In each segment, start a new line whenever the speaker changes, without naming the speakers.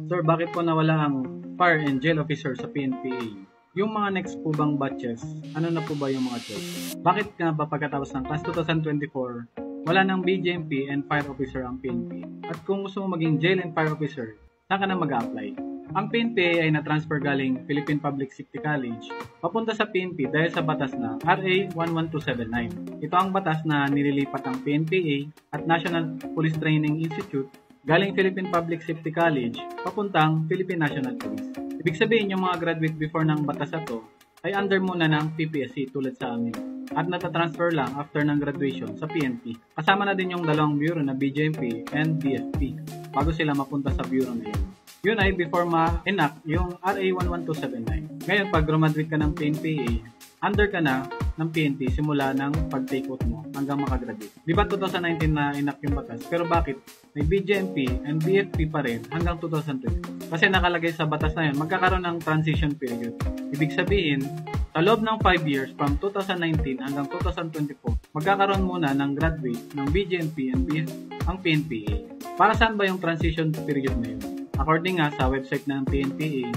Sir, bakit po nawala ang fire and jail officer sa PNPA? Yung mga next po bang batches, ano na po ba yung mga choice? Bakit nga ba pagkatapos ng class 2024, wala ng BJMP and fire officer ang PNP? At kung gusto mo maging jail and fire officer, saan ka na mag-a-apply? Ang PNPA ay na-transfer galing Philippine Public Safety College papunta sa PNP dahil sa batas na RA 11279. Ito ang batas na nililipat ang PNPA at National Police Training Institute galing Philippine Public Safety College papuntang Philippine National Police. Ibig sabihin yung mga graduate before ng batas na to ay under muna ng PPSC tulad sa amin at natatransfer lang after ng graduation sa PNP. Kasama na din yung dalawang bureau na BJMP and DFP bago sila mapunta sa bureau na yun. Yun ay before ma-enact yung RA 11279. Ngayon pag graduate ka ng PNPA, under ka na ng PNP simula ng pag-take out mo hanggang makagraduate. Di ba 2019 na enact yung batas? Pero bakit may BJMP and BFP pa rin hanggang 2020? Kasi nakalagay sa batas na yun, magkakaroon ng transition period. Ibig sabihin, sa loob ng 5 years from 2019 hanggang 2024, magkakaroon muna ng graduate ng BJMP and BFP ang PNPA. Para saan ba yung transition period na yun? According nga sa website ng PNPA,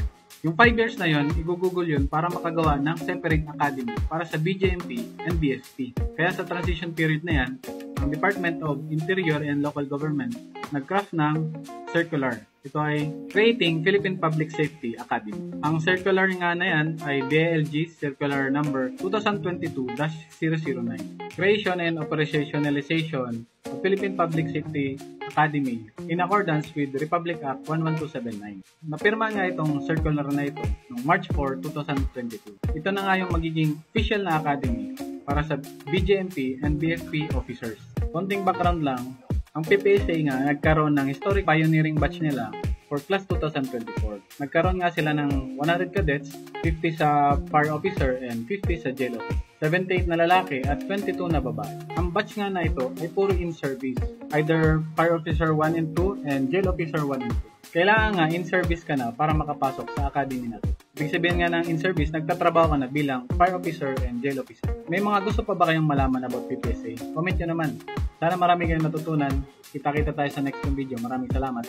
yung 5 years na yon, i-google yun para makagawa ng separate academy para sa BJMP and BFP. Kaya sa transition period na yan, ang Department of Interior and Local Government nag-craft ng circular. Ito ay Creating Philippine Public Safety Academy. Ang circular nga na yan ay DILG Circular Number 2022-009. Creation and Operationalization of Philippine Public Safety Academy in accordance with Republic Act 11279. Napirma nga itong circular na ito noong March 4, 2022. Ito na nga yung magiging official na academy para sa BJMP and BFP officers. Konting background lang, ang PPSA nga nagkaroon ng historic pioneering batch nila for class 2024. Nagkaroon nga sila ng 100 cadets, 50 sa fire officer and 50 sa jail officer. 78 na lalaki at 22 na babae. Ang batch nga na ito ay puro in-service. Either fire officer 1 and 2 and jail officer 1 and 2. Kailangan nga in-service ka na para makapasok sa academy natin. Ibig sabihin nga ng in-service, nagtatrabaho ka na bilang fire officer and jail officer. May mga gusto pa ba kayong malaman about PPSA? Comment nyo naman. Sana marami kayong natutunan. Kita-kita tayo sa next video. Maraming salamat.